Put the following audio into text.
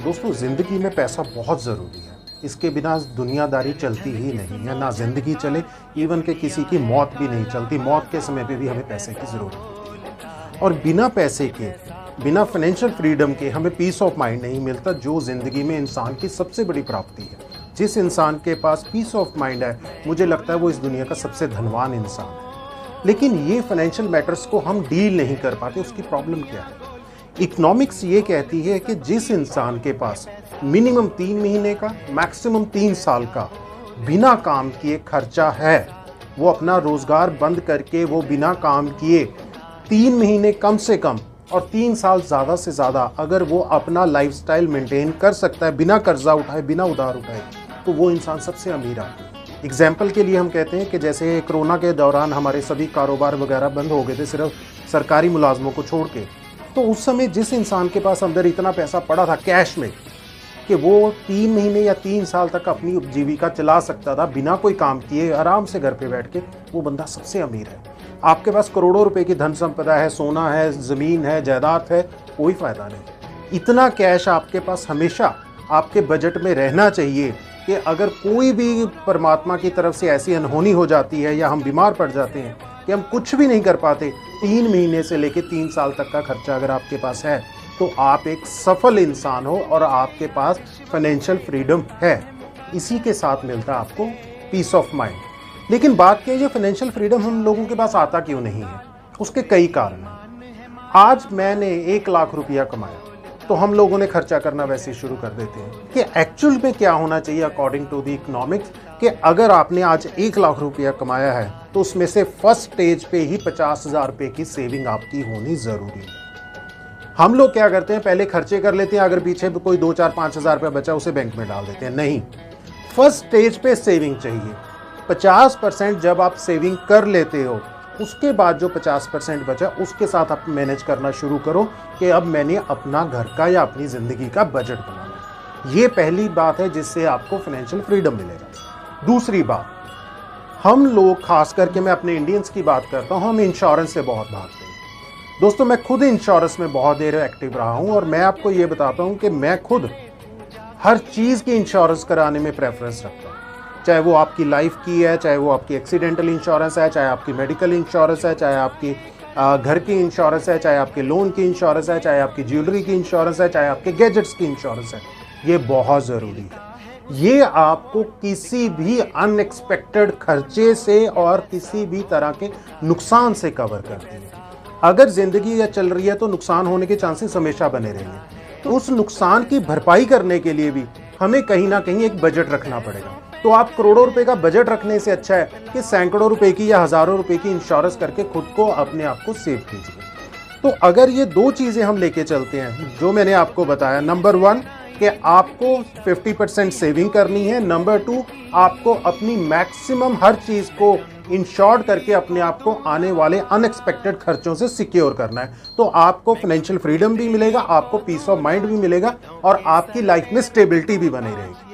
दोस्तों, ज़िंदगी में पैसा बहुत ज़रूरी है। इसके बिना दुनियादारी चलती ही नहीं है, ना ज़िंदगी चले, इवन कि किसी की मौत भी नहीं चलती। मौत के समय पे भी हमें पैसे की ज़रूरत होती है और बिना पैसे के, बिना फाइनेंशियल फ्रीडम के हमें पीस ऑफ माइंड नहीं मिलता, जो ज़िंदगी में इंसान की सबसे बड़ी प्राप्ति है। जिस इंसान के पास पीस ऑफ माइंड है, मुझे लगता है वो इस दुनिया का सबसे धनवान इंसान है। लेकिन ये फाइनेंशियल मैटर्स को हम डील नहीं कर पाते, उसकी प्रॉब्लम क्या है? इकोनॉमिक्स ये कहती है कि जिस इंसान के पास मिनिमम 3 महीने का, मैक्सिमम 3 साल का बिना काम किए खर्चा है, वो अपना रोजगार बंद करके वो बिना काम किए 3 महीने कम से कम और 3 साल ज़्यादा से ज़्यादा अगर वो अपना लाइफस्टाइल मेंटेन कर सकता है बिना कर्जा उठाए, बिना उधार उठाए, तो वो इंसान सबसे अमीर आदमी है। एग्जाम्पल के लिए हम कहते हैं कि जैसे कोरोना के दौरान हमारे सभी कारोबार वगैरह बंद हो गए थे, सिर्फ सरकारी मुलाजमों को छोड़ के, तो उस समय जिस इंसान के पास अंदर इतना पैसा पड़ा था कैश में कि वो 3 महीने या 3 साल तक अपनी उपजीविका चला सकता था बिना कोई काम किए, आराम से घर पे बैठ के, वो बंदा सबसे अमीर है। आपके पास करोड़ों रुपए की धन संपदा है, सोना है, ज़मीन है, जायदाद है, कोई फ़ायदा नहीं। इतना कैश आपके पास हमेशा आपके बजट में रहना चाहिए कि अगर कोई भी परमात्मा की तरफ से ऐसी अनहोनी हो जाती है या हम बीमार पड़ जाते हैं कि हम कुछ भी नहीं कर पाते, 3 महीने से लेकर 3 साल तक का खर्चा अगर आपके पास है, तो आप एक सफल इंसान हो और आपके पास फाइनेंशियल फ्रीडम है। इसी के साथ मिलता है आपको पीस ऑफ माइंड। लेकिन बात क्या है, ये फाइनेंशियल फ्रीडम हम लोगों के पास आता क्यों नहीं है? उसके कई कारण हैं। आज मैंने 1 लाख रुपया कमाया तो हम लोगों ने खर्चा करना वैसे ही शुरू कर देते हैं कि एक्चुअल में क्या होना चाहिए अकॉर्डिंग टू द इकोनॉमिक्स, कि अगर आपने आज 1 लाख रुपया कमाया है तो उसमें से फर्स्ट स्टेज पे ही 50,000 रुपये की सेविंग आपकी होनी ज़रूरी है। हम लोग क्या करते हैं, पहले खर्चे कर लेते हैं, अगर पीछे कोई 2-4-5,000 रुपया बचा उसे बैंक में डाल देते हैं। नहीं, फर्स्ट स्टेज पे सेविंग चाहिए। 50% जब आप सेविंग कर लेते हो, उसके बाद जो 50% बचा उसके साथ आप मैनेज करना शुरू करो कि अब मैंने अपना घर का या अपनी ज़िंदगी का बजट बनाना। ये पहली बात है जिससे आपको फाइनेंशियल फ्रीडम मिलेगा। दूसरी बात, हम लोग, खास करके मैं अपने इंडियंस की बात करता हूँ, हम इंश्योरेंस से बहुत भागते हैं। दोस्तों, मैं खुद इंश्योरेंस में बहुत देर एक्टिव रहा हूँ और मैं आपको ये बताता हूँ कि मैं खुद हर चीज़ की इंश्योरेंस कराने में प्रेफरेंस रखता हूँ। चाहे वो आपकी लाइफ की है, चाहे वो आपकी एक्सीडेंटल इंश्योरेंस है, चाहे आपकी मेडिकल इंश्योरेंस है, चाहे आपकी घर की इंश्योरेंस है, चाहे आपके लोन की इंश्योरेंस है, चाहे आपकी ज्वेलरी की इंश्योरेंस है, चाहे आपके गैजेट्स की इंश्योरेंस है। ये बहुत ज़रूरी है। ये आपको किसी भी अनएक्सपेक्टेड खर्चे से और किसी भी तरह के नुकसान से कवर करती है। अगर ज़िंदगी या चल रही है तो नुकसान होने के चांसेस हमेशा बने रहेंगे। तो उस नुकसान की भरपाई करने के लिए भी हमें कहीं ना कहीं एक बजट रखना पड़ेगा। तो आप करोड़ों रुपए का बजट रखने से अच्छा है कि सैकड़ों रुपए की या हज़ारों रुपए की इंश्योरेंस करके खुद को, अपने आप को सेव कीजिए। तो अगर ये 2 चीज़ें हम लेके चलते हैं जो मैंने आपको बताया, नंबर 1 कि आपको 50% सेविंग करनी है, नंबर 2 आपको अपनी मैक्सिमम हर चीज़ को इंश्योर्ड करके अपने आप को आने वाले अनएक्सपेक्टेड खर्चों से सिक्योर करना है, तो आपको फाइनेंशियल फ्रीडम भी मिलेगा, आपको पीस ऑफ माइंड भी मिलेगा और आपकी लाइफ में स्टेबिलिटी भी बनी रहेगी।